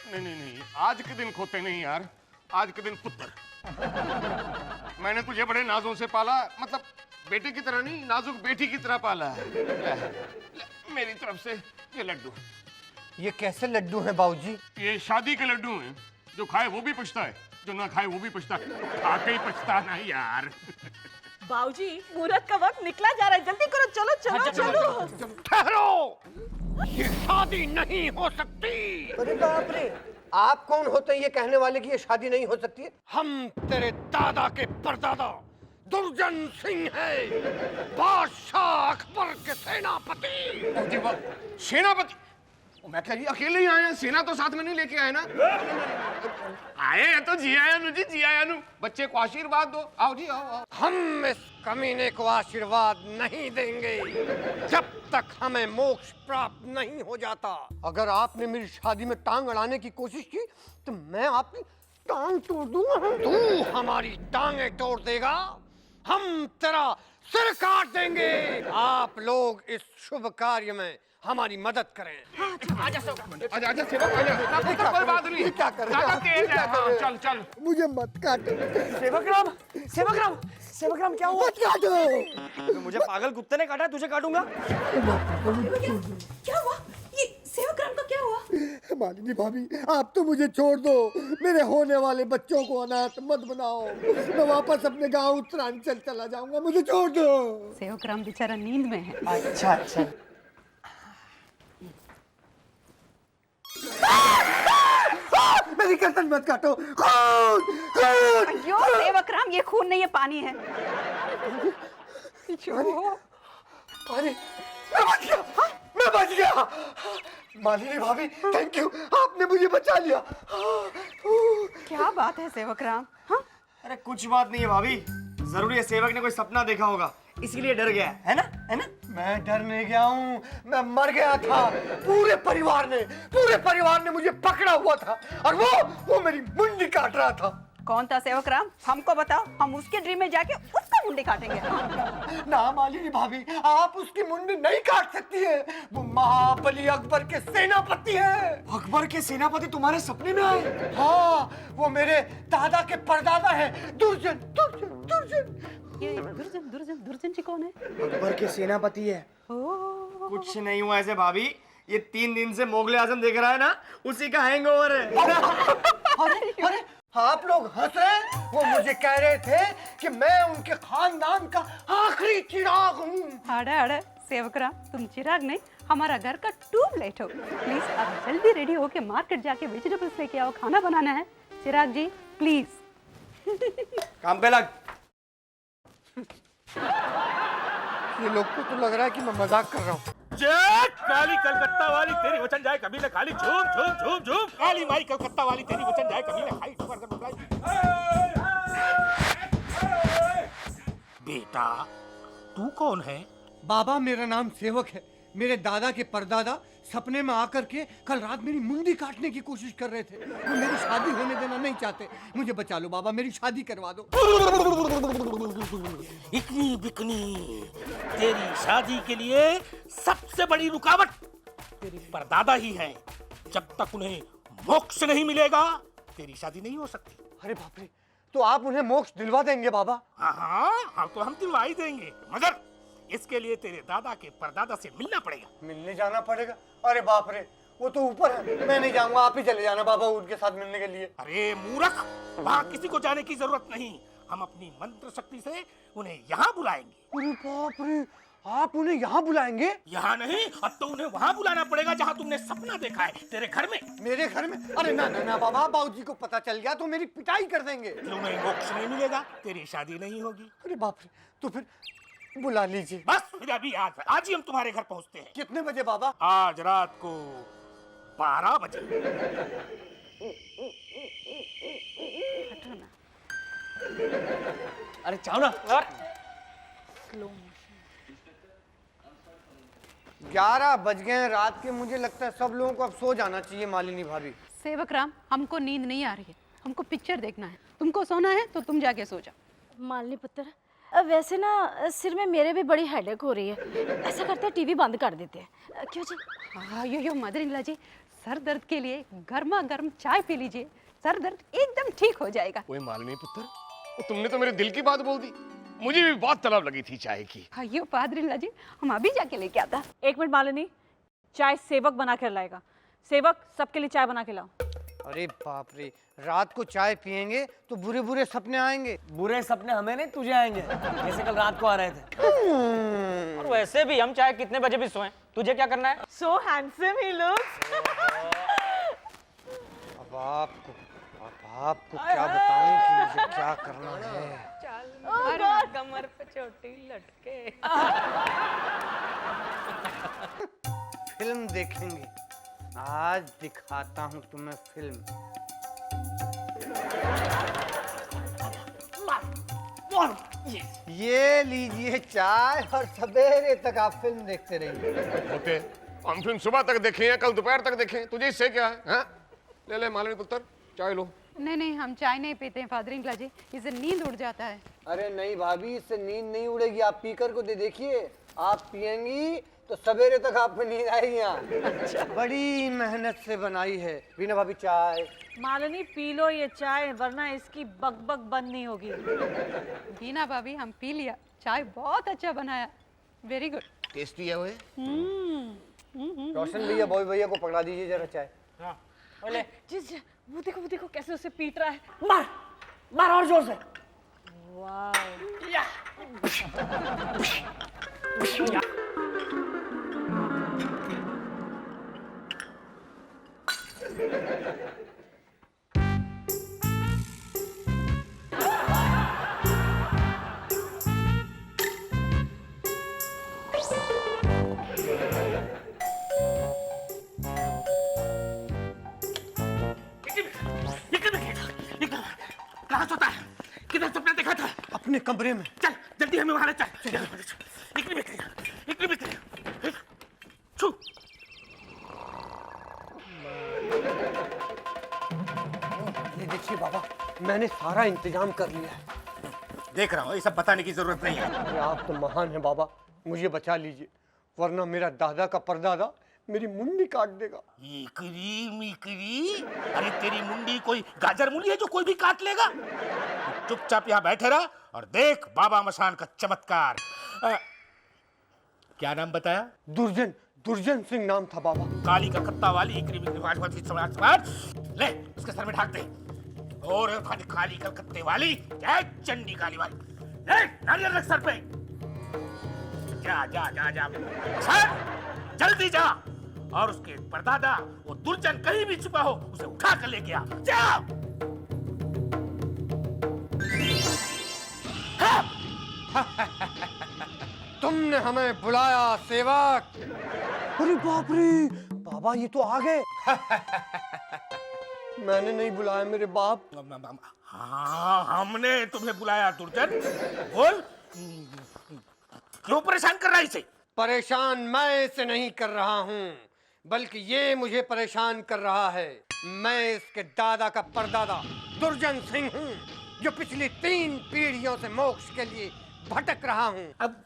नहीं नहीं नहीं, आज के दिन खोते नहीं यार, आज के दिन पुत्र। मैंने तुझे बड़े नाजों से पाला, मतलब बेटे की तरह नहीं, नाजुक बेटी की तरह पाला है। मेरी तरफ से ये लड्डू। ये कैसे लड्डू हैं बाबूजी? ये शादी के लड्डू हैं, जो खाए वो भी पछता है, जो ना खाए वो भी पछता है। खा के ही पछता ना यार। बाबूजी, मुहूर्त का वक्त निकला जा रहा है, जल्दी करो, चलो चलो चलो। ठहरो, ये शादी नहीं हो सकती। अरे बाप रे, आप कौन होते हैं ये कहने वाले कि ये शादी नहीं हो सकती है? हम तेरे दादा के परदादा दुर्जन सिंह है, बादशाह अकबर के सेनापति। सेनापति? मैं कह रही अकेले ही आए हैं, सेना तो साथ में नहीं लेके आए ना। आए हैं तो जी आया नु जी, जी आया नु। बच्चे को आशीर्वाद दो, आओ जी आओ, आओ। हम इस कमीने को आशीर्वाद नहीं देंगे जब तक हमें मोक्ष प्राप्त नहीं हो जाता। अगर आपने मेरी शादी में टांग अड़ाने की कोशिश की तो मैं आपकी टांग तोड़ दूंगा। तू हमारी टांगे तोड़ देगा, हम तेरा सिर काट देंगे। आप लोग इस शुभ कार्य में हमारी मदद करें। आजा सेवक, आजा सेवक, आजा। कोई बात नहीं, क्या कर रहे ज़्यादा तेज है। हाँ, चल चल। मुझे मत काटो। सेवक राम, सेवक राम, सेवक राम क्या हुआ? मत काटो। मुझे पागल कुत्ते ने काटा, तुझे काटूंगा। क्या हुआ? ये सेवक राम का क्या हुआ? मालिनी भाभी, आप तो मुझे छोड़ दो। मेरे होने वाले बच्चों को अनाथ मत बनाओ। मैं वापस अपने गांव उत्तरांचल चला जाऊंगा, मुझे छोड़ दो। सेवक राम बेचारा नींद में है। अच्छा अच्छा। मेरी गर्दन मत काटो। खून, खून। अयो सेवक राम, ये खून नहीं है, पानी है। अरे मैं बच गया, मैं बच गया। मालिनी भाभी, थैंक यू, आपने मुझे बचा लिया। क्या बात है सेवक राम? हाँ? अरे कुछ बात नहीं है भाभी, जरूरी है सेवक ने कोई सपना देखा होगा, इसीलिए डर गया है ना? है ना? मैं डर नहीं गया हूँ, मैं मर गया था। पूरे परिवार ने मुझे पकड़ा हुआ था और वो मेरी मुंडी काट रहा था। कौन था सेवक राम? हमको बताओ, हम उसके ड्रीम में जाके उसका मुंडी काटेंगे। ना मालिनी भाभी, आप उसकी मुंडी नहीं काट सकती है। वो महाबली अकबर के सेनापति है। अकबर के सेनापति तुम्हारे सपने में आए? हाँ, वो मेरे दादा के परदादा है, दुर्जन दुर्जन दुर्जन। ये दुर्जन दुर्जन दुर्जन जी कौन है? अकबर के सेनापति है। ओह, कुछ नहीं हुआ ऐसे भाभी, ये 3 दिन से मोगले आजम देख रहा है ना, उसी का हैंगओवर है। अरे आप लोग हंस रहे हैं? वो मुझे कह रहे थे कि मैं उनके खानदान का आखिरी चिराग हूँ। अरे अरे सेवक राम, तुम चिराग नहीं, हमारा घर का ट्यूबलाइट हो। प्लीज अब जल्दी रेडी होके मार्केट जाके वेजिटेबल्स लेके आओ, खाना बनाना है। चिराग जी प्लीज। काम पे लग। ये लोग को तो लग रहा है कि मैं मजाक कर रहा हूँ। जेठ काली कलकत्ता वाली तेरी वचन जाए कभी न खाली झूम झूम झूम झूम। काली माई कलकत्ता वाली तेरी वचन जाए कभी न खाली ठुकर कर बुलाई। बेटा तू कौन है? बाबा, मेरा नाम सेवक है। मेरे दादा के परदादा सपने में आकर के कल रात मेरी मुंडी काटने की कोशिश कर रहे थे। वो मेरी शादी होने देना नहीं चाहते। मुझे बचा लो बाबा, मेरी शादी करवा दो। इतनी बिकनी तेरी शादी के लिए सबसे बड़ी रुकावट तेरी परदादा ही है। जब तक उन्हें मोक्ष नहीं मिलेगा तेरी शादी नहीं हो सकती। अरे बाप रे, तो आप उन्हें मोक्ष दिलवा देंगे बाबा? हाँ तो हम दिलवा ही देंगे, मगर इसके लिए तेरे दादा के परदादा से मिलना पड़ेगा। मिलने जाना पड़ेगा? अरे बाप रे, वो तो ऊपर है, मैं नहीं जाऊंगा, आप ही चले जाना बाबा उनके साथ मिलने के लिए। अरे मूर्ख, वहाँ किसी को जाने की जरूरत नहीं, हम अपनी मंत्र शक्ति से उन्हें यहाँ बुलाएंगे। अरे बाप रे, आप उन्हें यहाँ बुलाएंगे? यहाँ नहीं, अब तो उन्हें वहाँ बुलाना पड़ेगा जहाँ तुमने सपना देखा है, तेरे घर में। मेरे घर में? अरे ना ना ना बाबा, बाबूजी को पता चल गया तो मेरी पिटाई कर देंगे। तुम्हें मोक्ष नहीं मिलेगा, तेरी शादी नहीं होगी। अरे बाप रे, तो फिर बुला लीजिए। बस फिर अभी आज ही हम तुम्हारे घर पहुँचते हैं। कितने बजे बाबा? आज रात को 12 बजे। अरे चाहो ना। 11 बज गए रात के। मुझे लगता है सब लोगों को अब सो जाना चाहिए मालिनी भाभी। सेवक राम, हमको नींद नहीं आ रही है, हमको पिक्चर देखना है। तुमको सोना है तो तुम जाके सो जाओ। मालिनी पुत्र, वैसे ना सिर में मेरे भी बड़ी हेडेक हो रही है, ऐसा करते हैं टीवी बंद कर देते हैं। क्यों जी? हाँ यो मदर इन लॉ जी, सर दर्द के लिए गर्मा गर्म चाय पी लीजिए, सर दर्द एकदम ठीक हो जाएगा। ओए मालिनी पुत्र, तुमने तो मेरे दिल की बात बोल दी। मुझे भी बहुत तलब लगी थी चाय की। अयो पादरीला जी, हम अभी जाके लेके आता। 1 मिनट मालिनी, चाय सेवक बना कर लाएगा। सेवक, सबके लिए चाय बना के लाओ। अरे बाप रे, रात को चाय पियेंगे तो बुरे बुरे सपने आएंगे। बुरे सपने हमें नहीं, तुझे आएंगे, जैसे कल रात को आ रहे थे। और वैसे भी हम चाहे कितने बजे भी सोएं, तुझे क्या करना है? So handsome he looks. अब आपको क्या बताऊं कि मुझे क्या करना है। कमर पे चोटी लटके। फिल्म देखेंगे, आज दिखाता हूँ तुम्हें फिल्म। ये लीजिए चाय और सवेरे तक आप फिल्म देखते रहिए। होते हम फिल्म सुबह तक देखें या कल दोपहर तक देखें, तुझे इससे क्या है? हाँ? ले मालिनी पुत्र, चाय लो। नहीं, हम चाय नहीं पीते हैं फादरिंगला जी, इससे नींद उड़ जाता है। अरे नहीं भाभी, इससे नींद नहीं उड़ेगी। आप पीकर को देखिए, आप पियेंगी तो सवेरे तक आपको नींद आएगी। यहाँ बड़ी मेहनत से बनाई है। रीना भाभी चाय। मालिनी पी लो ये चाय, वरना इसकी बकबक बंद नहीं होगी। दीना भाभी, हम पी लिया, चाय बहुत अच्छा बनाया, वेरी गुड। टेस्टी है वो। रोशन भैया, बॉय भैया को पकड़ा दीजिए जरा चाय। जी, वो देखो कैसे उसे पीट रहा है। मार मार और जोर से। कहाँ सोता है? किधर सपना देखा था? अपने कमरे में। चल जल्दी हमें वहां ले चल। निकली छू। ये देखिए बाबा, मैंने सारा इंतजाम कर लिया है। देख रहा हूँ, ये सब बताने की जरूरत नहीं है। अरे आप तो महान हैं बाबा, मुझे बचा लीजिए, वरना मेरा दादा का परदादा मेरी मुंडी काट देगा। मिकरी, अरे तेरी मुंडी कोई गाजर मूली है जो कोई भी काट लेगा? चुपचाप यहाँ बैठे रहा और देख बाबा मशान का चमत्कार। क्या नाम बताया? दुर्जन सिंह नाम था बाबा। काली का कत्ता वाली ले उसके सर में ढाक दे। और काली कलकत्ते वाली, जय चंडी काली वाली, ले नारियल रख सर पे। जा सर, जल्दी जा। और उसके परदादा वो दुर्जन कहीं भी छुपा हो उसे उठा कर ले गया। जा। तुमने हमें बुलाया सेवक। अरे बाप रे, बाबा ये तो आ गए। मैंने नहीं बुलाया मेरे बाप। हाँ, हमने तुम्हें बुलाया दुर्जन। बोल, क्यों परेशान कर रहा है इसे? परेशान मैं इसे नहीं कर रहा हूँ, बल्कि ये मुझे परेशान कर रहा है। मैं इसके दादा का परदादा दुर्जन सिंह हूँ, जो पिछली 3 पीढ़ियों से मोक्ष के लिए भटक रहा हूँ। अब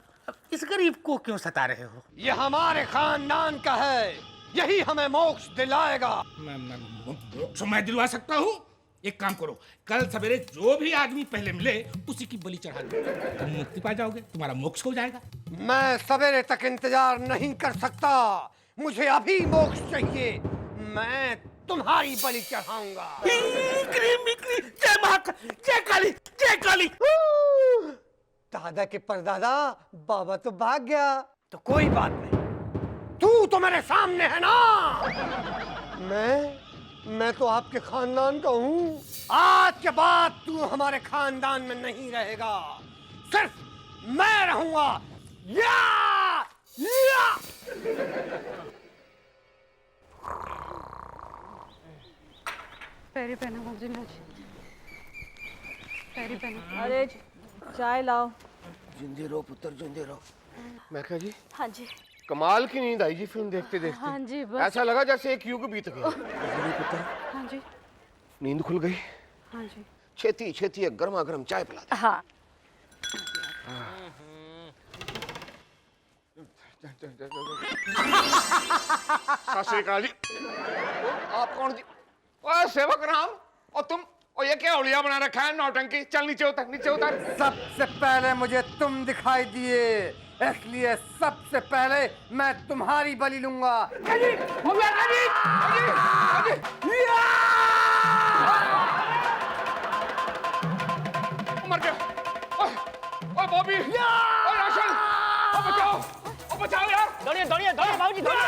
इस गरीब को क्यों सता रहे हो? ये हमारे खानदान का है, यही हमें मोक्ष दिलाएगा। मोक्ष मैं दिलवा सकता हूँ। एक काम करो, कल सवेरे जो भी आदमी पहले मिले उसी की बलि चढ़ा दो, तुम मुक्ति पा जाओगे, तुम्हारा मोक्ष हो जाएगा। मैं सवेरे तक इंतजार नहीं कर सकता, मुझे अभी मोक्ष चाहिए। मैं तुम्हारी बलि चढ़ाऊंगा। जय महाकाल, जय काली, जय काली। दादा के परदादा, बाबा तो भाग गया, तो कोई बात नहीं, तू तो मेरे सामने है ना। मैं तो आपके खानदान का हूँ। आज के बाद तू हमारे खानदान में नहीं रहेगा, सिर्फ मैं रहूंगा। या! पैरी पहना मुझे, पैरी पहना। अरे चाय लाओ। जिंदे रहो पुत्र, जिंदे रहो। मैं क्या जी, हाँ जी, कमाल की नींद आई जी फिल्म देखते देखते। हाँ जी, बस। ऐसा लगा जैसे एक युग बीत गया। पुत्र, हाँ जी, नींद खुल गई। हाँ जी। छेती छेती एक गर्मा गर्म चाय पिला दे। हाँ। सत श्री अकाल जी। आप कौन जी? ओए सेवक राम, और तुम, और ये क्या होलिया बना रखा है नौटंकी? चल नीचे उतर, नीचे उतर। सबसे पहले मुझे तुम दिखाई दिए, इसलिए सबसे पहले मैं तुम्हारी बलि लूंगा। मर गया। ओए बॉबी, ओए राशन, ओ बचाओ, ओ बचाओ यार। दौड़िए दौड़िए दौड़िए भाऊजी दौड़िए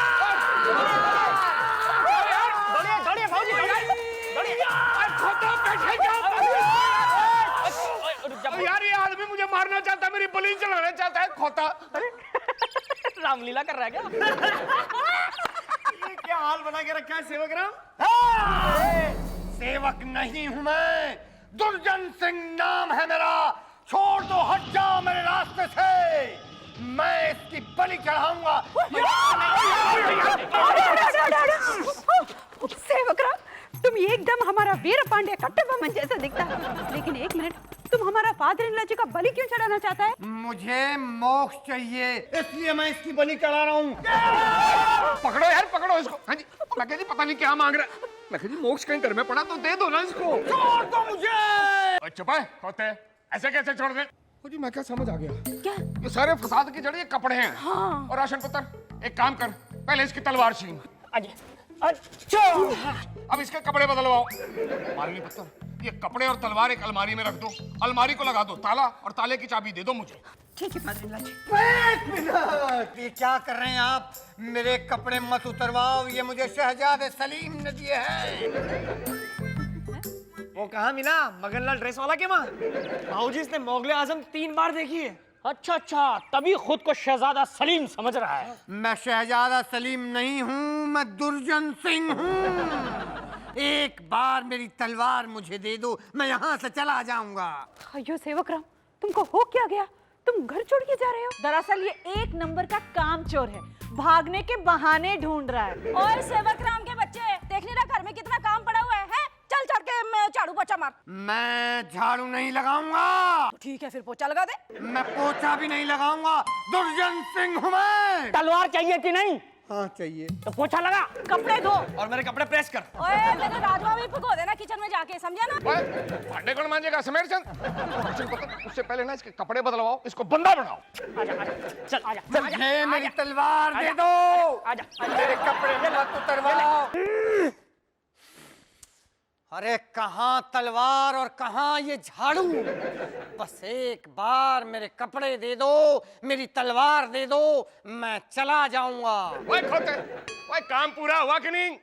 दौड़िए दौड़िए भाऊजी दौड़िए यार ये आदमी मुझे मारना चाहता है, मेरी बलि चढ़ाना चाहता है। खोता रामलीला कर रहा है क्या? ये क्या हाल बना के रखा है सेवक राम? सेवक नहीं हूं मैं, दुर्जन सिंह नाम है मेरा। छोड़ दो, हट जाओ मेरे रास्ते से, मैं इसकी बलि चढ़ाऊंगा। सेवकराम, तुम एकदम हमारा वीर पांड्या कट्टबोम्मन जैसा दिखता है, लेकिन एक मिनट, तुम हमारा फादर इन लॉ जी का बलि क्यों चढ़ाना चाहता है? मुझे मोक्ष चाहिए, इसलिए मैं इसकी बलि चढ़ा रहा हूँ। पकड़ो यार, पकड़ो इसको। हाँ जी, लगे जी पता नहीं क्या मांग रहा है। लगे जी मोक्ष कहीं घर में पड़ा तो दे दो ना इसको। छोड़ दो मुझे। चुप है, होते ऐसे कैसे छोड़ दे? जी मैं क्या समझ आ गया, क्या? ये सारे फसाद की जड़ ये कपड़े हैं। हाँ। और राशन पुत्र, एक काम कर, पहले इसकी तलवार छीन। अच्छा अब इसके कपड़े बदलवाओ। मालनी पुत्र, ये कपड़े और तलवार एक अलमारी में रख दो, अलमारी को लगा दो ताला, और ताले की चाबी दे दो मुझे। ठीक है फादर इन लॉ जी। एक मिनट, ये क्या कर रहे हैं आप? मेरे कपड़े मत उतरवाओ, ये मुझे शहजादे सलीम ने दिए हैं। वो कहाँ मिला मगनलाल ड्रेस वाला के वहाँ? भाऊजी इसने मोगले आजम 3 बार देखी है। अच्छा अच्छा, तभी खुद को शहजादा सलीम समझ रहा है। मैं शहजादा सलीम नहीं हूँ, मैं दुर्जन सिंह हूँ। एक बार मेरी तलवार मुझे दे दो, मैं यहाँ से चला जाऊंगा। अयो सेवकराम, तुमको हो क्या गया? तुम घर छोड़ के जा रहे हो? दरअसल ये एक नंबर का कामचोर है, भागने के बहाने ढूंढ रहा है। ओए सेवकराम के बच्चे, देख नहीं रहा घर में कितना काम पड़ा हुआ है? चल चढ़ के झाड़ू पोछा मार। मैं झाड़ू नहीं लगाऊंगा। ठीक है फिर पोछा लगा दे। मैं पोछा भी नहीं लगाऊंगा, दुर्जन सिंह हूँ मैं। तलवार चाहिए कि नहीं? हाँ चाहिए। तो पोछा लगा। कपड़े धो और मेरे कपड़े प्रेस कर। ओए मेरे राजमा भी भगो देना किचन में जाके, समझा ना? ओए, भांडे कौन मांजेगा? समीर चंद, राशन पुत्र, उससे पहले ना इसके कपड़े बदलवाओ, इसको बंदा बनाओ। आजा आजा, चल आजा मुझे मेरी तलवार दे दो, आजा मेरे कपड़े मत उतरवाओ। अरे कहाँ तलवार और कहाँ ये झाड़ू? बस एक बार मेरे कपड़े दे दो, मेरी तलवार दे दो, मैं चला जाऊंगा। ओए खोते, ओए काम पूरा हुआ कि नहीं?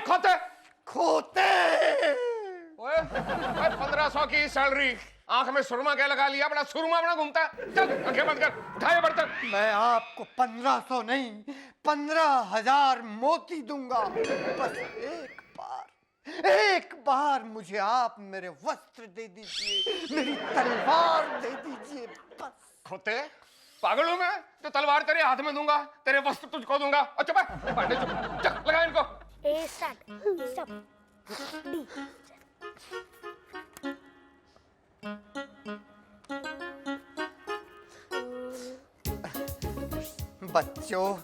खोते खोते। ओए 1500 की सैलरी, आंख में सुरमा क्या लगा लिया? बड़ा सुरमा बड़ा घूमता है। चल आंखें बंद कर, उठाए बर्तन। मैं आपको 1500 नहीं, 15,000 मोती दूंगा। बस एक बार मुझे आप मेरे वस्त्र दे दीजिए, मेरी तलवार दे दीजिए बस। खोते, पागल हूं मैं जो तलवार तेरे हाथ में दूंगा, तेरे वस्त्र तुझको दूंगा? और चुप है, भांडे चुप, चल लगा इनको। ए स्टार्ट स्टॉप डी। बच्चों,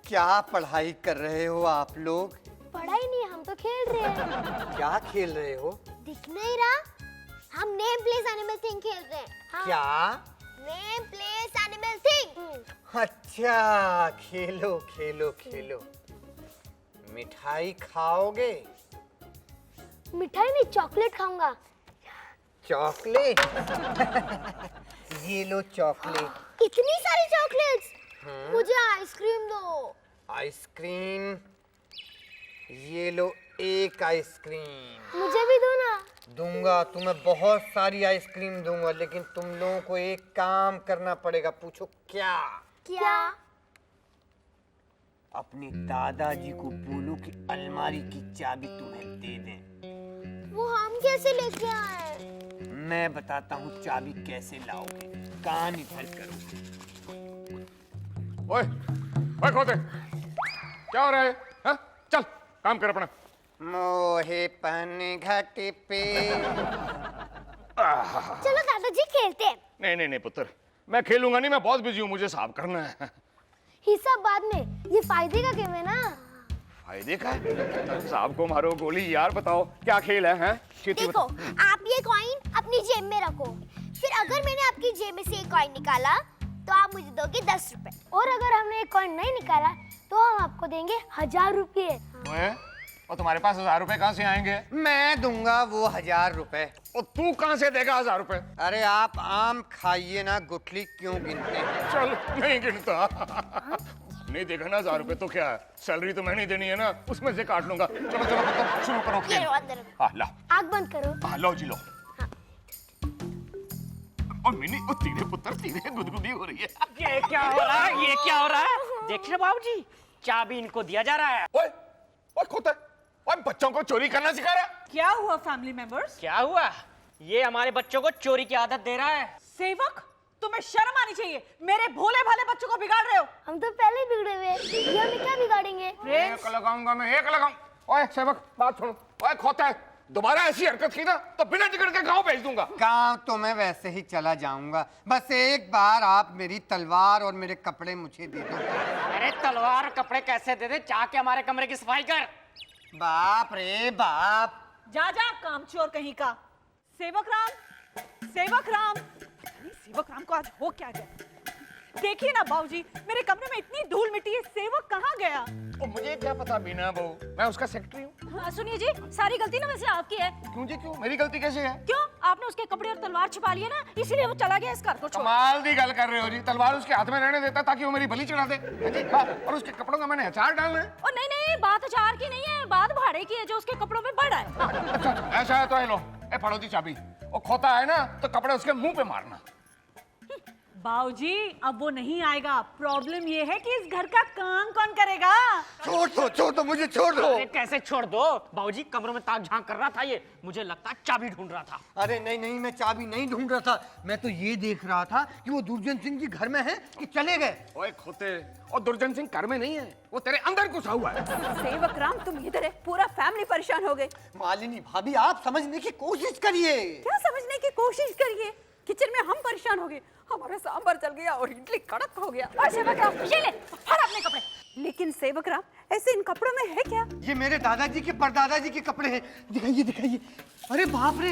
क्या पढ़ाई कर रहे हो आप लोग? पढ़ाई नहीं, हम तो खेल रहे हैं। क्या खेल रहे हो? दिख नहीं रहा? हम नेम प्लेस एनिमल थिंग खेल रहे हैं। हाँ। क्या? Name place animal thing. अच्छा, खेलो खेलो खेलो। मिठाई खाओगे? मिठाई नहीं, चॉकलेट खाऊंगा। चॉकलेट? ये लो चॉकलेट। इतनी सारी चॉकलेट्स? मुझे आइसक्रीम दो। आइसक्रीम? ये लो एक आइसक्रीम। मुझे भी दो ना। दूंगा, तुम्हें बहुत सारी आइसक्रीम दूंगा, लेकिन तुम लोगों को एक काम करना पड़ेगा। पूछो क्या? क्या? अपने दादाजी को बोलो कि अलमारी की चाबी तुम्हें दे दें। वो हम कैसे लेके आए? मैं बताता हूँ चाबी कैसे लाओगे। कान इधर करो। ओए ओए खोते, क्या हो रहा है? हाँ? चल काम कर अपना। मोहे पन घाट पे। चलो दादाजी खेलते हैं। नहीं नहीं नहीं पुत्र, मैं खेलूंगा नहीं, मैं बहुत बिजी हूँ, मुझे साफ करना है। हिसाब बाद में, ये फायदे का गेम है ना। फायदे का है? साहब को मारो गोली। यार बताओ क्या खेल है? हैं? देखो, आप ये कॉइन अपनी जेब में रखो, फिर अगर मैंने आपकी जेब में से एक कॉइन निकाला तो आप मुझे दोगे 10 रुपए, और अगर हमने एक कॉइन नहीं निकाला तो हम आपको देंगे 1000 रुपए। और तुम्हारे पास 1000 रुपए कहाँ से आएंगे? मैं दूंगा वो 1000 रुपए। और तू कहाँ से देगा 1000 रुपए? अरे आप आम खाइए ना, गुठली क्यों गिनते हैं? चल नहीं गिनता। नहीं देगा ना 1000 रुपए तो क्या है, सैलरी तो मैंने देनी है ना, उसमें से काट लूंगा। चलो चलो पुत्र शुरू करो ये खेल। लो अंदर। हाँ ला। आँख बंद करो। हाँ लो जी लो। और मिनी ओ तेरे पुत्र तेरे गुदगुदी हो रही है। ये क्या हो रहा है? ये क्या हो रहा है? देखिए बाबूजी, चाबी इनको दिया जा रहा है। ओए ओए खोता, ओए बच्चों को चोरी करना सिखा रहा है? क्या हुआ फैमिली मेंबर्स? क्या हुआ? ये हमारे बच्चों को चोरी की आदत दे रहा है। सेवक, तुम्हें शर्म आनी चाहिए। मेरे भोले भाले बच्चों को बिगाड़ रहे हो। हम तो पहले ही बिगड़े हुए हैं, ये हमें क्या बिगाड़ेंगे? एक लगाऊंगा मैं, एक लगाऊं। ओए सेवक बात सुनो। ओए खोता है, दोबारा ऐसी हरकत की ना तो बिना टिकट के गांव भेज दूंगा। गांव तो मैं वैसे ही चला जाऊंगा, बस एक बार आप मेरी तलवार और मेरे कपड़े मुझे दे दो। अरे तलवार और कपड़े कैसे दे दे? जाके हमारे कमरे की सफाई कर। बाप रे बाप। जा जा कामचोर कहीं का। सेवक राम, सेवक राम। अरे सेवक राम को आज हो क्या गया? देखिए ना बाबूजी, मेरे कमरे में इतनी धूल मिट्टी है, सेवक कहाँ गया? ओ मुझे क्या पता बीना बहू, मैं उसका सेक्रेटरी हूँ। हाँ, सुनिए जी, सारी गलती ना वैसे आपकी है। क्यों जी क्यों? मेरी गलती कैसे है? क्यों? आपने उसके कपड़े और तलवार छुपा लिए ना, इसीलिए वो चला गया इस घर को छोड़। कमाल दी गल कर रहे हो जी। तलवार उसके हाथ में रहने देता ताकि वो मेरी बलि चढ़ा दे। है जी? हाँ, और उसके कपड़ों का मैंने अचार डालना है। और नहीं नहीं, बात अचार की नहीं है, बात भाड़े की है जो उसके कपड़ों में पड़ा है। अच्छा ऐसा है तो है लो, ए फड़ो दी चाबी। वो खोता है ना तो कपड़े उसके मुंह पे मारना। बाबूजी, अब वो नहीं आएगा। प्रॉब्लम ये है कि इस घर का काम कौन करेगा? छोड़ दो मुझे, छोड़ दो। अरे कैसे छोड़ दो? बाबूजी कमरों में ताक झांक कर रहा था ये, मुझे लगता है चाबी ढूंढ रहा था। अरे नहीं नहीं, मैं चाबी नहीं ढूंढ रहा था, मैं तो ये देख रहा था कि वो दुर्जन सिंह जी घर में हैं कि चले गए। ओए खोते, और दुर्जन सिंह घर में नहीं है, वो तेरे अंदर घुसा हुआ है। सेवक राम तुम इधर है, पूरा फैमिली परेशान हो गए। मालिनी भाभी आप समझने की कोशिश करिए। क्या समझने की कोशिश करिए? किचन में हम परेशान हो गए, हमारा सांभर जल गया और इडली कड़क हो गया। और सेवक राम, ये ले, फाड़ अपने कपड़े। लेकिन सेवक राम, ऐसे इन कपड़ों में है क्या? ये मेरे दादाजी के परदादाजी के कपड़े हैं, दिखाइए दिखाइए। अरे बाप रे,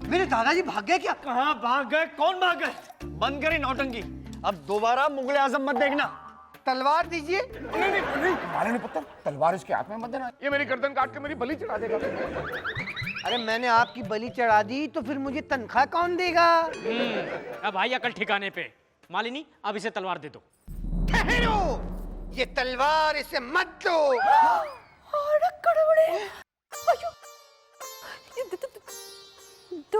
मेरे दादाजी भाग गए क्या? कहाँ भाग गए? कौन भाग गए? बंद करी नौटंकी, अब दोबारा मुगले आजम मत देखना। तलवार दीजिए। नहीं नहीं नहीं, मारे नहीं पुत्र, तलवार इसके हाथ में मत देना, ये मेरी गर्दन काट के मेरी बलि चढ़ा देगा। अरे मैंने आपकी बलि चढ़ा दी तो फिर मुझे तनख्वाह कौन देगा? अब भाई अकल ठिकाने पे। मालिनी अब इसे तलवार दे दो। ठहरो, ये तलवार इसे मत दो।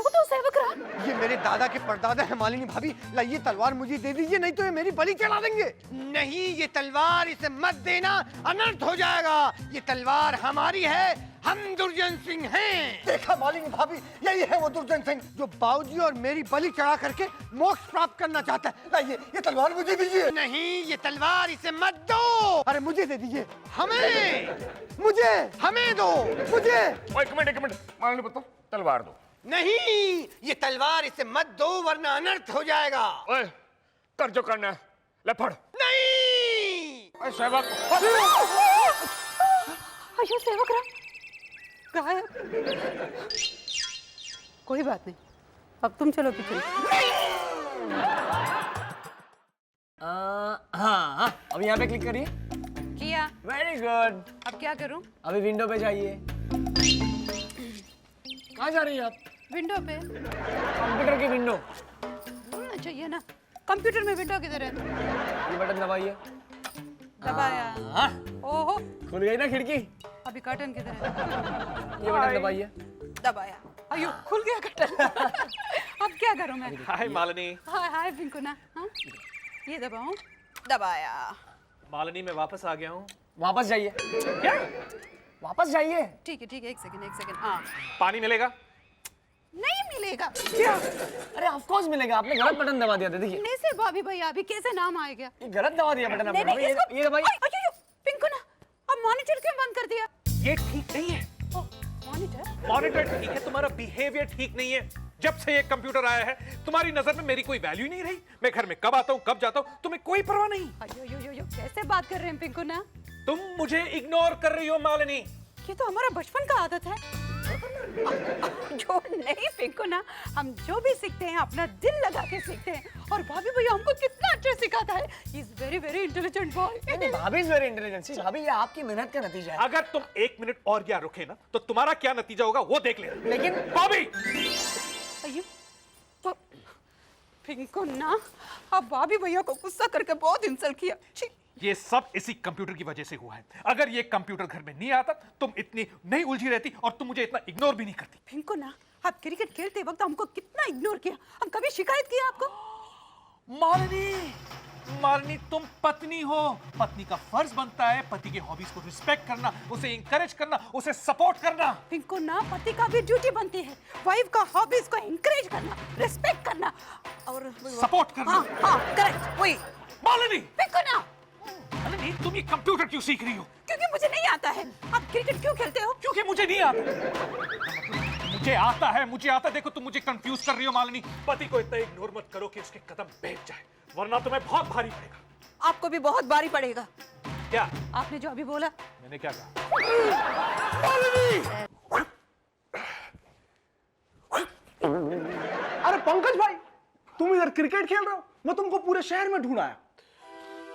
दो सेवक राम। ये मेरे दादा के परदादा है मालिनी भाभी, लाइए तलवार मुझे दे दीजिए, नहीं तो ये मेरी बलि चढ़ा देंगे। नहीं, ये तलवार इसे मत देना, अनर्थ हो जाएगा। ये तलवार हमारी है, हम दुर्जन सिंह हैं। देखा मालिनी भाभी, यही है वो दुर्जन सिंह जो बाबूजी और मेरी बलि चढ़ा करके मोक्ष प्राप्त करना चाहता है। लाइए ये तलवार मुझे दीजिए। नहीं, ये तलवार इसे मत दो। अरे मुझे दे दीजिए। हमें, मुझे, हमें दो, मुझे। एक मिनट, मारने पुत्र, तलवार दो। नहीं, ये तलवार इसे मत दो वरना अनर्थ हो जाएगा। ओए कर जो करना है, ले फड़। नहीं। ओए सेवक, अयो सेवक राम गायब। कोई बात नहीं, अब तुम चलो किचन। हाँ, अब यहाँ पे क्लिक करिए। किया। Very good. अब क्या करूं? अभी विंडो पे जाइए। कहाँ जा रही है आप? विंडो पे। कंप्यूटर की विंडो। अच्छा ये ना, कंप्यूटर में विंडो किधर है? ये बटन दबाइए। दबाया। ओहो, खुल गई ना खिड़की। अभी कर्टन किधर है? ये बटन दबाइए। दबाया। अयो खुल गया कर्टन। अब क्या करूं मैं? हाय मालिनी। हाय हाय पिंकुना। हाँ? ये दबाऊं? दबाया। मालिनी मैं वापस आ गया हूँ। वापस जाइए। क्या? वापस जाइए। ठीक है, एक सेकंड। हाँ। पानी मिलेगा? नहीं मिलेगा। अरे ऑफ कोर्स मिलेगा, आपने गलत बटन दबा दिया था। देखिए नहीं से भाभी भैया अभी कैसे नाम आ गया? ये गलत दबा दिया बटन आपने। नहीं, इसको- ये भाई अयो, पिंकू ना, अब मॉनिटर क्यों बंद कर दिया? ये ठीक नहीं है। मॉनिटर? मॉनिटर ठीक है, तुम्हारा बिहेवियर ठीक नहीं है। जब से ये कंप्यूटर आया है तुम्हारी नजर में मेरी कोई वैल्यू नहीं रही। मैं घर में कब आता हूँ कब जाता हूँ तुम्हें कोई परवाह नहीं। अयो, कैसे बात कर रहे हैं पिंकू ना? तुम मुझे इग्नोर कर रही हो मालिनी। ये तो हमारा बचपन का आदत है। जो नहीं पिंकू ना, हम जो भी सीखते हैं अपना दिल लगा के सीखते हैं। और भाभी भैया हमको कितना अच्छा सिखाता है। He is very very intelligent boy. भाभी इज वेरी इंटेलिजेंट। भाभी ये आपकी मेहनत का नतीजा है। अगर तुम 1 मिनट और यहाँ रुके ना तो तुम्हारा क्या नतीजा होगा वो देख लेना। लेकिन बॉबी अयो, पिंकू ना, अब भाभी भैया को गुस्सा करके बहुत इंसल्ट किया। छी। ये सब इसी कंप्यूटर की वजह से हुआ है। अगर ये कंप्यूटर घर में नहीं आता तुम इतनी नहीं उलझी रहती और तुम मुझे इतना इग्नोर भी नहीं करती। पिंकू ना, आप क्रिकेट खेलते वक्त हमको कितना इग्नोर किया। हम कभी शिकायत किया आपको? मालिनी तुम पत्नी हो। पत्नी का फर्ज बनता है पति के हॉबीज को रिस्पेक्ट करना, उसे इंकरेज करना, उसे सपोर्ट करना। पिंकू ना, पति का भी ड्यूटी बनती है वाइफ का हॉबीज को इंकरेज करना, रिस्पेक्ट करना और सपोर्ट करना। हाँ, करेक्ट वही। मालिनी पिंकू ना, मालिनी तुम ये कंप्यूटर क्यों सीख रही हो? क्योंकि मुझे नहीं आता है। आप क्रिकेट क्यों खेलते हो? क्योंकि मुझे नहीं आता। मुझे आता। देखो तुम मुझे कंफ्यूज कर रही हो मालिनी। पति को इतना इग्नोर मत करो कि उसके कदम बैठ जाए, वरना तुम्हें बहुत भारी पड़ेगा। आपको भी बहुत भारी पड़ेगा। क्या आपने जो अभी बोला। मैंने क्या कहा? अरे पंकज भाई, तुम इधर क्रिकेट खेल रहे हो, मैं तुमको पूरे शहर में ढूंढ आया।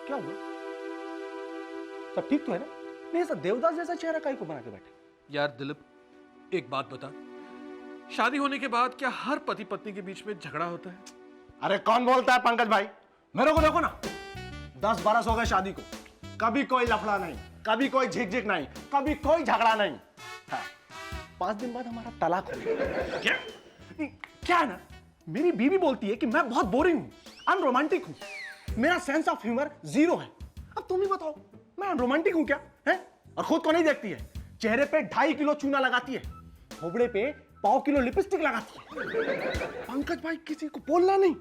क्या हुआ? सब ठीक तो है ना? नहीं ऐसा देवदास जैसा चेहरा काहे को बना के बैठे? यार दिलीप, एक बात बता, शादी होने के बाद क्या हर पति पत्नी के बीच में झगड़ा होता है? अरे कौन बोलता है पंकज भाई? मेरे को देखो ना, 10 बरस हो गए शादी को, कभी कोई लफड़ा नहीं, कभी कोई झिक नहीं, कभी कोई झगड़ा नहीं। हाँ, 5 दिन बाद हमारा तलाक हो गया। क्या है ना, मेरी बीवी बोलती है कि मैं बहुत बोरिंग हूँ, अनरोमांटिक हूँ, मेरा सेंस ऑफ ह्यूमर 0 है। अब तुम ही बताओ, मैं अनरोमांटिक हूँ क्या? है? और खुद को नहीं देखती है, चेहरे पे 2.5 किलो चूना लगाती है, खोपड़े पे 1.25 किलो लिपस्टिक लगाती है। पंकज भाई किसी को बोलना नहीं,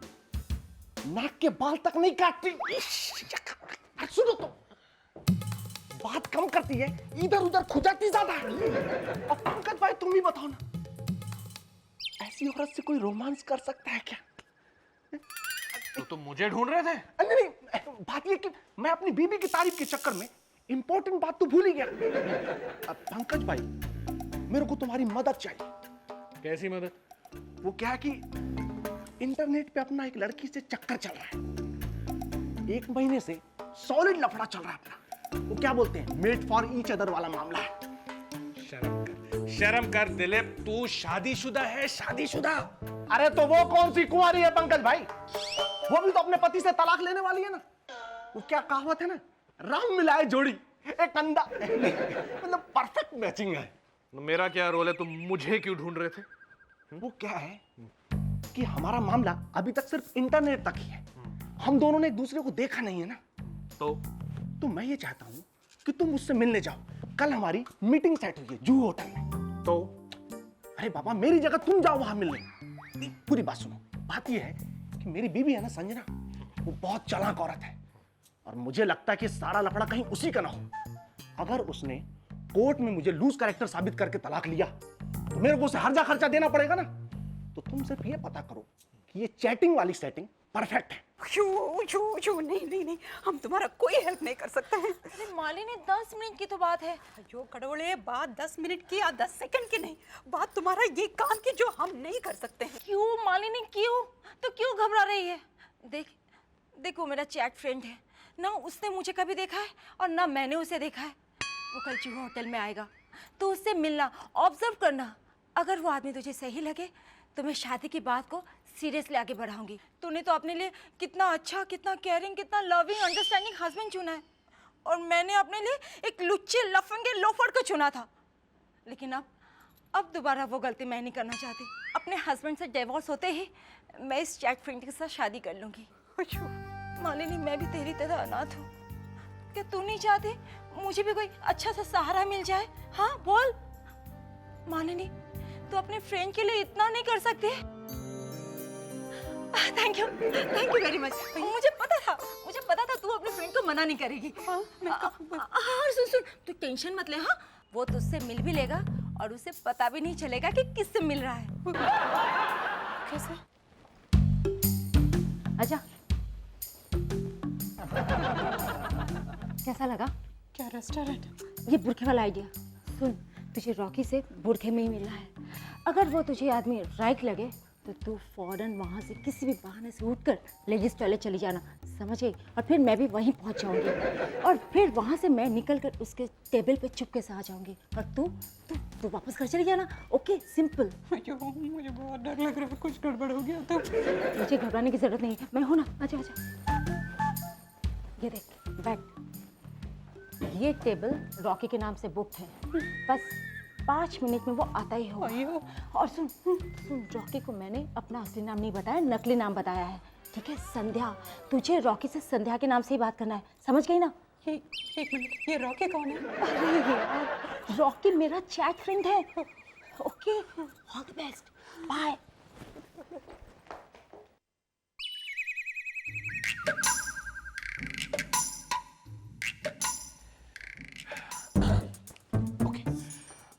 नाक के बाल तक नहीं काटती। सुनो तो, बात कम करती है, इधर उधर खुजाती ज्यादा है। और पंकज भाई तुम ही बताओ ना, ऐसी औरत से कोई रोमांस कर सकता है क्या? तो तुम मुझे ढूंढ रहे थे? नहीं, बात ये कि मैं अपनी बीबी की तारीफ के चक्कर में इंपॉर्टेंट बात तो भूल ही गया। अब पंकज भाई, मेरे को तुम्हारी मदद चाहिए। कैसी मदद? वो क्या है कि इंटरनेट पे अपना एक लड़की से चक्कर चल रहा है, 1 महीने से सॉलिड लफड़ा चल रहा है अपना। वो क्या बोलते हैं, मेड फॉर ईच अदर वाला मामला है। शर्म कर दिलीप, तू शादीशुदा है, शादीशुदा। अरे तो वो कौन सी कुंवारी है पंकज भाई? वो भी तो अपने पति से तलाक लेने वाली है ना। वो क्या कहावत है ना, राम मिलाए जोड़ी एक कंधा। मतलब परफेक्ट मैचिंग है। मेरा क्या रोल है, तुम मुझे क्यों ढूंढ रहे थे? वो क्या है कि हमारा मामला अभी तक सिर्फ इंटरनेट तक ही है, हम दोनों ने एक दूसरे को देखा नहीं है ना। तो मैं ये चाहता हूं कि तुम मुझसे मिलने जाओ। कल हमारी मीटिंग सेट हुई है जूहू होटल में। तो अरे बाबा, मेरी जगह तुम जाओ वहां मिलने। पूरी बात सुनो। बात ये है कि मेरी बीवी है ना संजना, वो बहुत चालाक औरत है और मुझे लगता है कि सारा लफड़ा कहीं उसी का ना हो। अगर उसने कोर्ट में मुझे लूज कैरेक्टर साबित करके तलाक लिया तो मेरे को उसे हर्जा खर्चा देना पड़ेगा ना। तो तुम सिर्फ ये पता करो कि ये चैटिंग वाली सेटिंग परफेक्ट है। नहीं, हम तुम्हारा कोई हेल्प नहीं कर सकते हैं। अरे मालिनी, 10 मिनट की तो बात है। जो कड़ोले, बात 10 मिनट की या 10 सेकंड की नहीं, बात तुम्हारा ये काम की जो हम नहीं कर सकते हैं। क्यों मालिनी, क्यों? तो क्यों घबरा रही है? देखो मेरा चैट फ्रेंड है ना, उसने मुझे कभी देखा है और ना मैंने उसे देखा है। वो कल जूहू होटल में आएगा तो उससे मिलना, ऑब्जर्व करना। अगर वो आदमी तुझे सही लगे तो मैं शादी की बात को सीरियसली आगे बढ़ाऊंगी। तूने तो अपने लिए कितना अच्छा, कितना केयरिंग, कितना लविंग, अंडरस्टैंडिंग हस्बैंड चुना है और मैंने अपने लिए एक लुच्चे लफंगे लोफर को चुना था। लेकिन अब दोबारा वो गलती मैं नहीं करना चाहती। अपने हस्बैंड से डिवोर्स होते ही मैं इस चैट फ्रेंड के साथ शादी कर लूंगी। मालिनी, मैं भी तेरी तरह अनाथ हूँ। क्या तू नहीं चाहती मुझे भी कोई अच्छा सा सहारा मिल जाए? हाँ बोल मालिनी, तू अपने फ्रेंड के लिए इतना नहीं कर सकती? Thank you very much. मुझे पता था तू अपने फ्रेंड को मना नहीं करेगी। हाँ सुन तू टेंशन मत ले। हाँ वो तुझसे मिल भी लेगा और उसे पता भी नहीं चलेगा कि किससे मिल रहा है। कैसे? आजा। कैसा लगा? क्या रेस्टोरेंट? ये बुरखे वाला आइडिया। सुन तुझे रॉकी से बुरखे में ही मिलना है। अगर वो तुझे आदमी राइट लगे तो तू फौरन वहाँ से किसी भी बहाने से उठकर लेडीज टॉयलेट चली जाना, समझ गई? और फिर मैं भी वहीं पहुँच जाऊँगी और फिर वहाँ से मैं निकल कर उसके टेबल पे चुपके से आ जाऊँगी और तू वापस घर चली जाना। Okay simple. मुझे बहुत डर लग रहा है, कुछ गड़बड़ हो गया तो। मुझे घबराने की जरूरत नहीं है, मैं हूँ ना। आजा। ये देख बैठ। ये टेबल रॉकी के नाम से बुक है। बस 5 मिनट में वो आता ही होगा। और सुन रॉकी को मैंने अपना असली नाम नहीं बताया, नकली नाम बताया है, ठीक है? संध्या। तुझे रॉकी से संध्या के नाम से ही बात करना है, समझ गई ना? एक मिनट, ये रॉकी कौन है? अरे यार रॉकी मेरा चैट फ्रेंड है। Okay all the best, bye.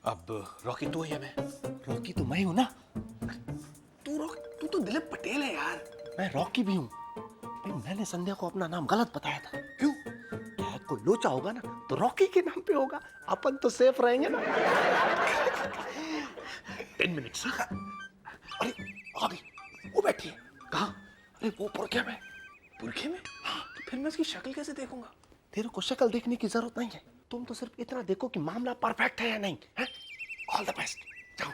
अब रॉकी तू है या मैं? रॉकी तो मैं हूं ना। तू तो दिलीप पटेल है यार। मैं रॉकी भी हूं। मैंने संध्या को अपना नाम गलत बताया था। क्यों? क्या कोई लोचा होगा ना तो रॉकी के नाम पे होगा, अपन तो सेफ रहेंगे ना। 10 मिनट्स। अरे आ गई, वो बैठी है। कहाँ? अरे वो बुरखे में। बुरखे में? हाँ। तो फिर मैं इसकी शक्ल कैसे देखूंगा? तेरे को शक्ल देखने की जरूरत नहीं है, तुम तो सिर्फ इतना देखो कि मामला परफेक्ट है या नहीं है। All the best. जाओ।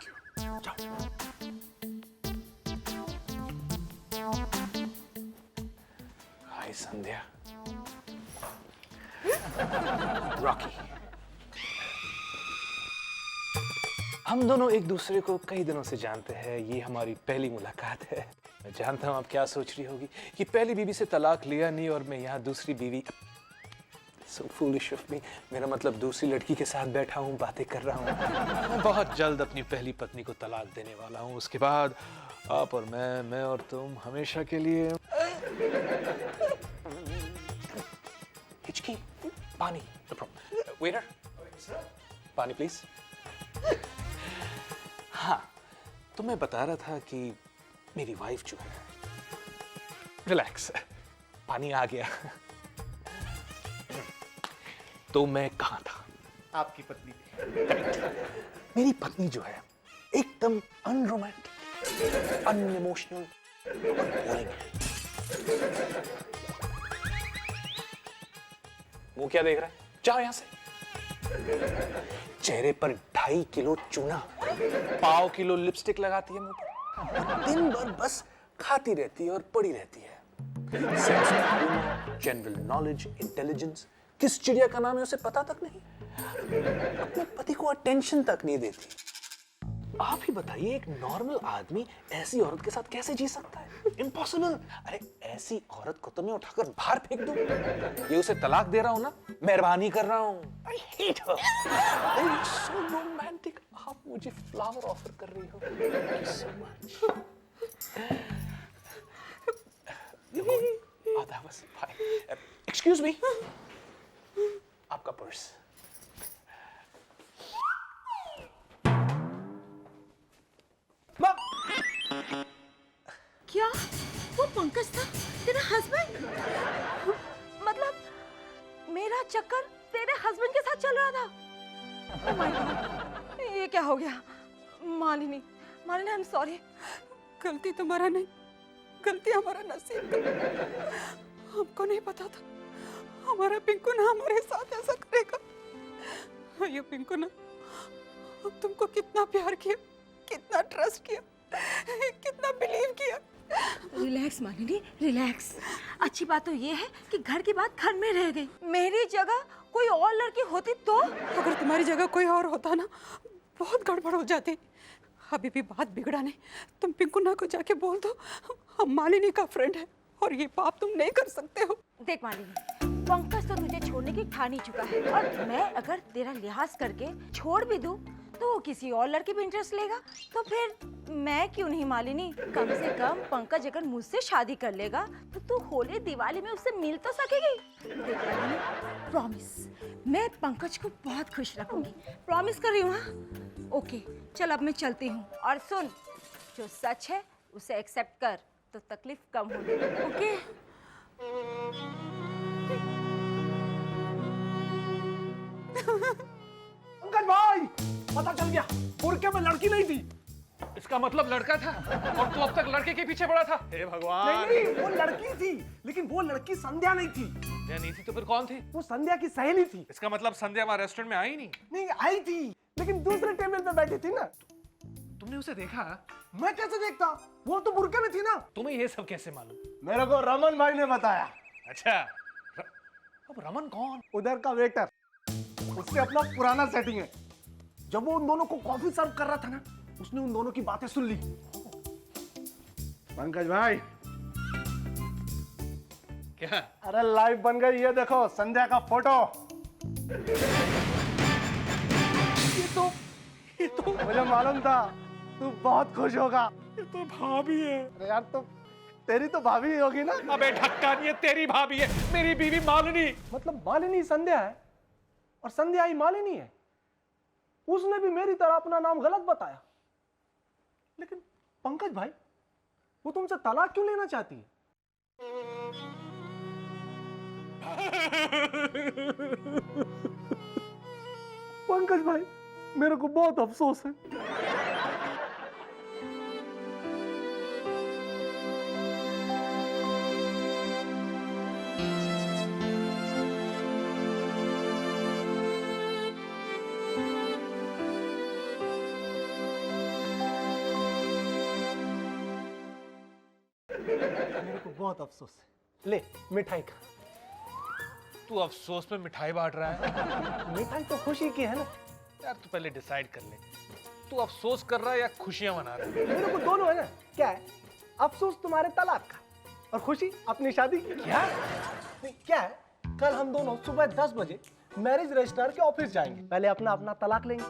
हाय संध्या। रॉकी। हम दोनों एक दूसरे को कई दिनों से जानते हैं, ये हमारी पहली मुलाकात है। मैं जानता हूँ आप क्या सोच रही होगी कि पहली बीवी से तलाक लिया नहीं और मैं यहाँ दूसरी बीवी। So foolish of me। मेरा मतलब दूसरी लड़की के साथ बैठा हूँ, बातें कर रहा हूँ। मैं बहुत जल्द अपनी पहली पत्नी को तलाक देने वाला हूँ। उसके बाद आप और मैं और तुम हमेशा के लिए। हिचकी, पानी। वेटर, पानी प्लीज। हाँ तो मैं बता रहा था कि मेरी वाइफ जो है। रिलैक्स, पानी आ गया। तो मैं कहाँ था? आपकी पत्नी। करेक्ट। मेरी पत्नी जो है एकदम अनरोमांटिक, अनइमोशनल और बोरिंग है। मुंह क्या देख रहा है? जाओ यहां से। चेहरे पर 2.5 किलो चूना, 1/2 किलो लिपस्टिक लगाती है मुंह पर, दिन भर बस खाती रहती है और पड़ी रहती है। Sense of humour, general knowledge, intelligence, किस चिड़िया का नाम है उसे पता तक नहीं। अपने पति को अटेंशन तक नहीं देती। आप ही बताइए एक नॉर्मल आदमी ऐसी औरत के साथ कैसे जी सकता है? इम्पॉसिबल। अरे ऐसी औरत को तो मैं उठाकर बाहर फेंक दूं। ये उसे तलाक दे रहा हूं ना, मेहरबानी कर रहा हूं। I hate her। So romantic। आप मुझे फ्लावर ऑफर कर रही हो। Thank you so much। that was fine। Excuse me। आपका पर्स। क्या वो पंकज था तेरा हस्बैंड? मतलब मेरा चक्कर तेरे हस्बैंड के साथ चल रहा था? Oh my God, ये क्या हो गया? मालिनी आई एम सॉरी। गलती तुम्हारा नहीं, गलती हमारा नसीब का। हमको नहीं पता था हमारा पिंकू ना हमारे साथ ऐसा करेगा। ये पिंकू ना, हम तुमको कितना प्यार किया, कितना ट्रस्ट किया, कितना बिलीव किया। Relax Malini, relax. अच्छी बात तो ये है कि घर की बात घर में रह गई। मेरी जगह कोई और लड़की होती तो? अगर तुम्हारी जगह कोई और होता ना, बहुत गड़बड़ हो जाती। अभी भी बात बिगड़ा नहीं, तुम पिंकू ना को जाके बोल दो हम मालिनी का फ्रेंड है और ये पाप तुम नहीं कर सकते हो। देख मालिनी, पंकज तो तुझे छोड़ने की ठान ही चुका है और मैं अगर तेरा लिहाज करके छोड़ भी दूं तो वो किसी और लड़के पे इंटरेस्ट लेगा, तो फिर मैं क्यों नहीं मालिनी? कम से कम पंकज अगर मुझसे शादी कर लेगा तो तू होली दिवाली में उससे मिल तो सकेगी। देख मालिनी, प्रॉमिस, मैं पंकज को बहुत खुश रखूंगी, प्रॉमिस कर रही हूँ। हाँ ओके, चल अब मैं चलती हूँ। और सुन, जो सच है उसे एक्सेप्ट कर तो तकलीफ कम होगी। ओके? पंकज भाई, पता चल गया, बुरके में लड़की नहीं थी। इसका मतलब लड़का था और तू अब तक लड़के के पीछे पड़ा था। हे भगवान। नहीं, वो लड़की थी, लेकिन वो लड़की संध्या नहीं थी। संध्या नहीं थी तो फिर कौन थी? वो संध्या की सहेली थी। इसका मतलब संध्या वहां रेस्टोरेंट में आई नहीं? नहीं आई थी, लेकिन दूसरे टेबल पे बैठी थी ना। तुमने उसे देखा? मैं कैसे देखता, वो तो बुरके में थी ना। तुम्हें ये सब कैसे मालूम? मेरे को रमन भाई ने बताया। अच्छा, अब रमन कौन? उधर का वेटर, उससे अपना पुराना सेटिंग है। जब वो उन दोनों को कॉफी सर्व कर रहा था ना, उसने उन दोनों की बातें सुन ली। पंकज भाई, क्या? अरे लाइव बन गई, ये देखो संध्या का फोटो। ये तो मुझे मालूम था तू बहुत खुश होगा। ये तो भाभी है। अरे यार, तो तेरी तो भाभी ही होगी ना। अबे ढक्का नहीं है, तेरी भाभी है, मेरी बीवी मालिनी। मतलब मालिनी संध्या है और संध्या ही मालिनी है। उसने भी मेरी तरह अपना नाम गलत बताया। लेकिन पंकज भाई, वो तुमसे तलाक क्यों लेना चाहती है? पंकज भाई, मेरे को बहुत अफसोस है। मेरे को बहुत अफसोस है। ले मिठाई खा। तू अफसोस में मिठाई बांट रहा है? मिठाई तो खुशी की है ना। यार तू पहले डिसाइड कर ले, तू अफसोस कर रहा है या खुशियां मना रहा है? मेरे को दोनों है ना। क्या है, अफसोस तुम्हारे तलाक का और खुशी अपनी शादी की। क्या नहीं, क्या है, कल हम दोनों सुबह 10 बजे मैरिज रजिस्ट्रार के ऑफिस जाएंगे। पहले अपना अपना तलाक लेंगे,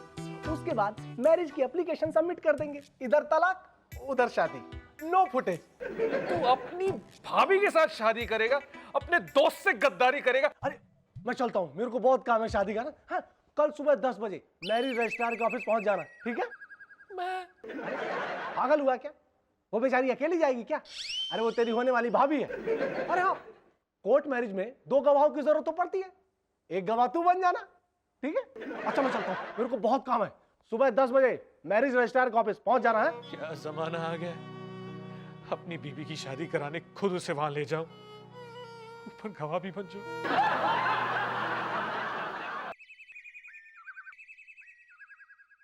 उसके बाद मैरिज की एप्लीकेशन सबमिट कर देंगे। इधर तलाक, उधर शादी, नो फुटेज। तू अपनी भाभी के साथ शादी करेगा, अपने दोस्त से गद्दारी करेगा? अरे मैं चलता हूँ, मेरे को बहुत काम है शादी का ना। हाँ, कल सुबह 10 बजे मैरिज रजिस्ट्रार के ऑफिस पहुंच जाना, ठीक है? मैं पागल हुआ क्या? वो बेचारी अकेली जाएगी क्या? अरे वो तेरी होने वाली भाभी है। अरे हाँ, कोर्ट मैरिज में 2 गवाहों की जरूरत तो पड़ती है, एक गवाह तू बन जाना, ठीक है? अच्छा मैं चलता हूँ, मेरे को बहुत काम है। सुबह 10 बजे मैरिज रजिस्ट्रार के ऑफिस पहुंच जाना है। क्या जमाना आ गया, अपनी बीवी की शादी कराने खुद उसे वहां ले जाऊं, ऊपर गवाह भी बन जाऊं।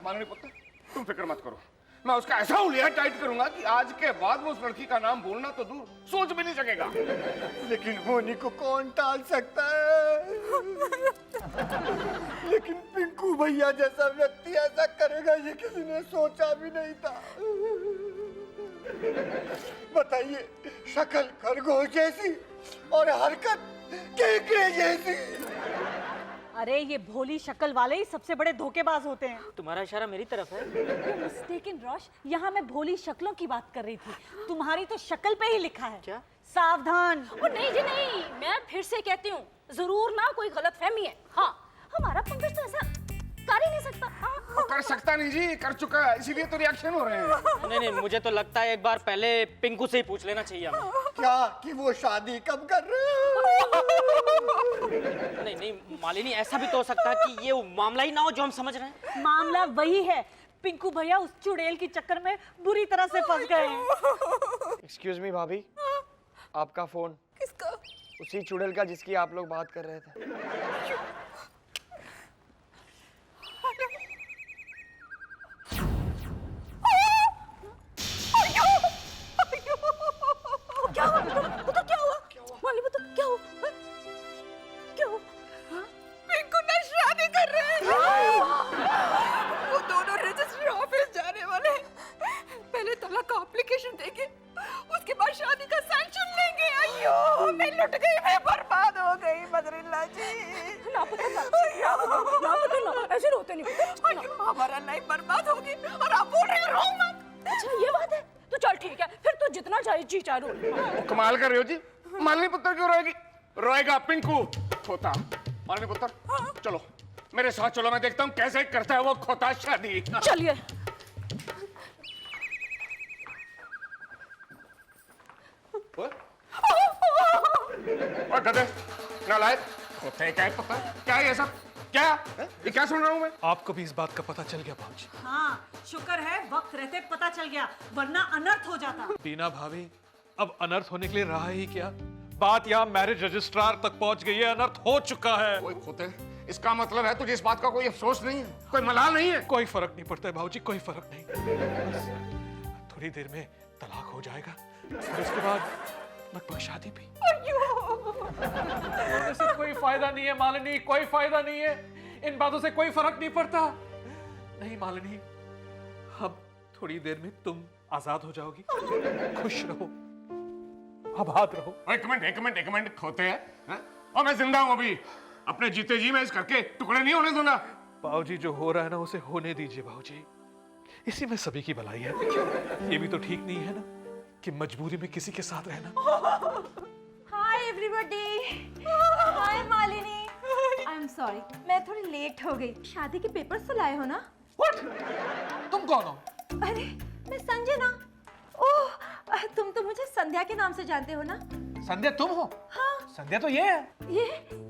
माननीय पुत्र, तुम फिक्र मत करो, मैं उसका ऐसा हुलिया टाइट करूंगा कि आज के बाद वो उस लड़की का नाम बोलना तो दूर, सोच भी नहीं सकेगा। लेकिन होनी को कौन टाल सकता है? लेकिन पिंकू भैया जैसा व्यक्ति ऐसा करेगा ये किसी ने सोचा भी नहीं था। बताइए, शक्ल खरगोश जैसी और हरकत केकड़े जैसी। अरे ये भोली शक्ल वाले ही सबसे बड़े धोखेबाज होते हैं। तुम्हारा इशारा मेरी तरफ है। मिस्टेकन रॉश, यहाँ मैं भोली शक्लों की बात कर रही थी, तुम्हारी तो शक्ल पे ही लिखा है। क्या? सावधान। ओ नहीं जी नहीं, मैं फिर से कहती हूँ, जरूर ना कोई गलतफहमी है। हाँ, हमारा पंकज तो ऐसा कर ही नहीं सकता। वो कर सकता नहीं जी, कर चुका है, इसीलिए तो रिएक्शन हो रहे हैं। नहीं नहीं, मुझे तो लगता है एक बार पहले पिंकू से ही पूछ लेना चाहिए हमें। क्या कि वो शादी कब कर रहे हैं? नहीं नहीं मालिनी, ऐसा भी तो हो सकता है कि ये वो मामला ही ना हो जो हम समझ रहे हैं। मामला वही है, पिंकू भैया उस चुड़ैल के चक्कर में बुरी तरह से फंस गए हैं। एक्सक्यूज मी भाभी, आपका फोन। किसका? उसी चुड़ैल का जिसकी आप लोग बात कर रहे थे। क्या हुआ? बता क्या हुआ? माली बता क्या हुआ? हाँ? क्या हुआ? हाँ? पिंकू ना शादी कर रहे हैं। वो दोनों रजिस्ट्री ऑफिस जाने वाले हैं। पहले तलाक का एप्लीकेशन देंगे, उसके बाद शादी का सैंक्शन लेंगे। अयो मैं लुट गई, मैं बर्बाद हो गई बदरिल्ला जी। ना लाइफ बर्बाद होगी और आप बोल रहे हो रो मत। अच्छा ये बात है, तो चल ठीक है, फिर तू जितना चाहे जी चाहे रो ले। कमाल कर रहे हो जी, मालिनी पुत्र क्यों रोएगी? रोएगा पिंकू खोता। मालिनी पुत्र चलो मेरे साथ चलो, मैं देखता हूँ कैसे करता है वो खोता शादी। चलिए। और गधे नालायक खोते क्या है पता? क्या है ये सब? क्या ये क्या सुन रहा हूँ मैं? आपको भी इस बात का पता चल गया भाजी? हाँ, शुक्र है वक्त रहते पता चल गया, वरना अनर्थ हो जाता। बीना भाभी, अब अनर्थ होने के लिए रहा ही क्या? बात यहाँ मैरिज रजिस्ट्रार तक पहुंच गई है, अनर्थ हो चुका है। कोई खोते, इसका मतलब है तुझे इस बात का कोई अफसोस नहीं है, कोई मलाल नहीं है? कोई फर्क नहीं पड़ता है भाजी, कोई फर्क नहीं। बस थोड़ी देर में तलाक हो जाएगा और उसके बाद लगभग शादी भी। से कोई फायदा नहीं है मालिनी, कोई फायदा नहीं है, इन बातों से कोई फर्क नहीं पड़ता। नहीं मालिनी, अब थोड़ी देर में तुम आजाद हो जाओगी, खुश रहो, आबाद रहो। एक मिनट खोते हैं और मैं जिंदा हूं अभी, अपने जीते जी मैं इस करके टुकड़े नहीं होने दूंगा। बाबूजी जो हो रहा है ना उसे होने दीजिए बाबूजी, इसी में सभी की भलाई है। ये भी तो ठीक नहीं है ना कि मजबूरी में किसी के साथ रहना। Hi everybody, hi Malini. I am sorry, मैं थोड़ी लेट हो गई। शादी के पेपर्स तो लाए हो ना? What? तुम कौन हो? अरे मैं संजना। ओह, तुम तो मुझे संध्या के नाम से जानते हो ना? संध्या तुम हो? हाँ। संध्या तो ये है।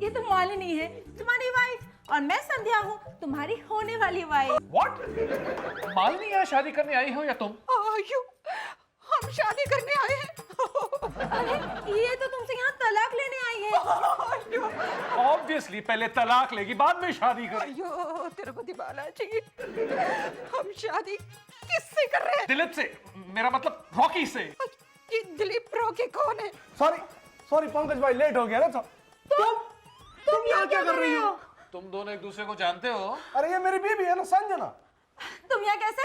ये तो मालिनी है, तुम्हारी वाइफ, और मैं संध्या हूँ, तुम्हारी होने वाली वाइफ। What? मालिनी यहाँ शादी करने आई हो या तुम? हम शादी करने आए हैं। अरे ये तो तुमसे यहाँ तलाक लेने आई है। Obviously पहले तलाक लेगी, बाद में शादी करेगी। अयो तिरुपति बालाजी, हम शादी किससे कर रहे हैं? दिलीप से, मेरा मतलब रॉकी से। ये दिलीप रॉकी कौन है? सॉरी पंकज भाई, लेट हो गया ना। तुम यहाँ क्या कर रही हो? तुम दोनों एक दूसरे को जानते हो? अरे ये मेरी बीवी है ना संजना। तुम यहाँ कैसे?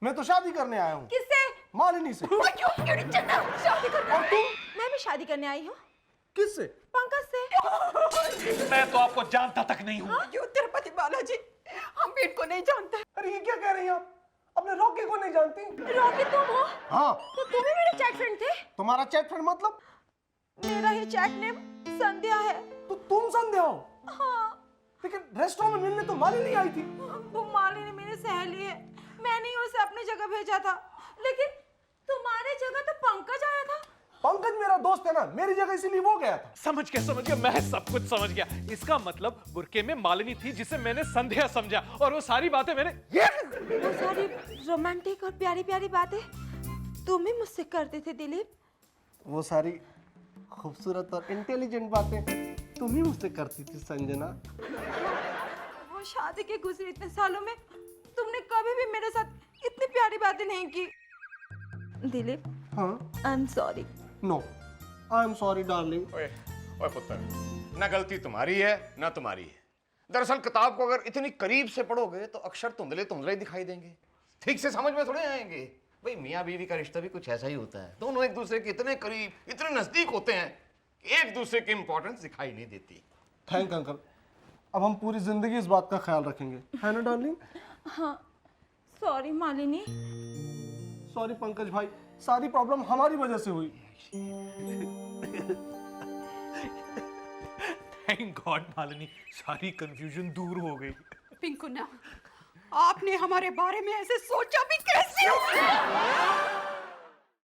मैं तो शादी करने आया हूँ। किससे? मालिनी से। शादी करने और तुम? मैं भी शादी करने आई हूँ। किससे? पंकज से। मैं तो आपको जानता तक नहीं हूँ। यो तिरुपति बालाजी, हम भी इनको नहीं जानते। अरे ये क्या कह रही हैं आप? अपने रॉकी को नहीं जानती? रॉकी तुम हो? हाँ। तो तुम ही मेरे चैट फ्रेंड थे? तुम्हारा चैट फ्रेंड मतलब? मेरा ही चैट नेम संध्या है। तो तुम संध्या हो? हाँ। लेकिन रेस्टोरेंट में मिलने तो मालिनी आई थी। वो मालिनी मेरी सहेली है, मैंने ही उसे अपनी जगह भेजा था, लेकिन तुम्हारी जगह तो पंकज आया था। पंकज मेरा दोस्त है ना, मेरी जगह इसीलिए वो गया था। समझ गया, मैं सब कुछ समझ गया। इसका मतलब बुरके में मालिनी थी जिसे मैंने संध्या समझा, और वो सारी बातें मैंने वो सारी रोमांटिक और प्यारी प्यारी बातें तुम ही मुझसे करते थे दिलीप। वो सारी खूबसूरत और इंटेलिजेंट बातें तुम ही मुझसे करती थी संजना। वो शादी के गुजरे इतने सालों में तुमने कभी भी मेरे साथ इतनी प्यारी बातें नहीं की। दिलीप, हाँ? I am sorry. No, I am sorry darling. ओए पुत्र, ना गलती तुम्हारी है ना तुम्हारी है। दरअसल किताब को अगर इतनी करीब से पढ़ोगे तो अक्षर धुंधले धुंधले दिखाई देंगे, ठीक से समझ में थोड़े आएंगे। भाई मियाँ बीवी का रिश्ता भी कुछ ऐसा ही होता है, दोनों एक दूसरे के इतने करीब, इतने नजदीक होते हैं कि एक दूसरे की इंपॉर्टेंस दिखाई नहीं देती। थैंक अंकल, अब हम पूरी जिंदगी इस बात का ख्याल रखेंगे, है ना डार्लिंग? हाँ, सॉरी मालिनी। सॉरी पंकज भाई, सारी प्रॉब्लम हमारी वजह से हुई। थैंक गॉड मालिनी, सारी कंफ्यूजन दूर हो गई। पिंकू ना, आपने हमारे बारे में ऐसे सोचा भी कैसे?